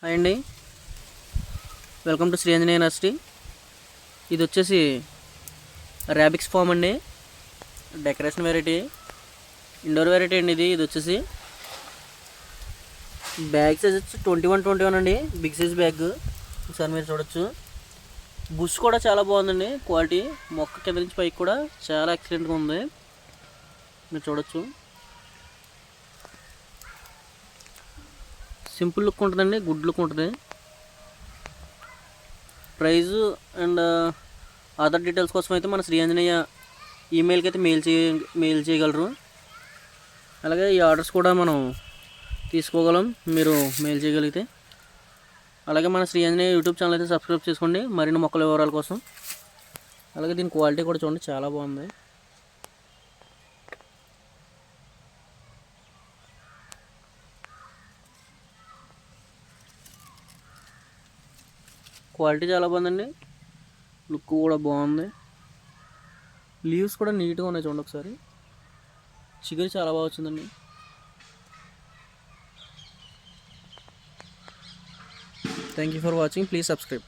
Hi అండి, welcome to Shri Anjaneya nursery. ఇది వచ్చేసి ర్యాబిక్స్ ఫామ్ అండి. డెకరేషన్ వెరైటీ, ఇండోర్ వెరైటీ అండి. ఇది వచ్చేసి బ్యాగ్ సైజ్ వచ్చి 21 అండి. బిగ్ సైజ్ బ్యాగ్ ఒకసారి మీరు చూడొచ్చు. బుష్ కూడా చాలా బాగుందండి. క్వాలిటీ మొక్క కింద నుంచి పైకి కూడా చాలా ఎక్సలెంట్గా ఉంది. మీరు చూడొచ్చు. సింపుల్ లుక్ ఉంటుందండి, గుడ్ లుక్ ఉంటుంది. ప్రైజు అండ్ అదర్ డీటెయిల్స్ కోసం అయితే మన శ్రీ ఆంజనేయ ఈమెయిల్కి అయితే మెయిల్ చేయగలరు. అలాగే ఈ ఆర్డర్స్ కూడా మనం తీసుకోగలం, మీరు మెయిల్ చేయగలిగితే. అలాగే మన శ్రీ ఆంజనేయ యూట్యూబ్ ఛానల్ అయితే సబ్స్క్రైబ్ చేసుకోండి మరిన్ని మొక్కల వివరాల కోసం. అలాగే దీని క్వాలిటీ కూడా చూడండి, చాలా బాగుంది. క్వాలిటీ చాలా బాగుందండి, లుక్ కూడా బాగుంది. లీవ్స్ కూడా నీట్గా ఉన్నాయి చూడండి ఒకసారి. చిగురు చాలా బాగా వచ్చిందండి. Thank you for watching, please subscribe.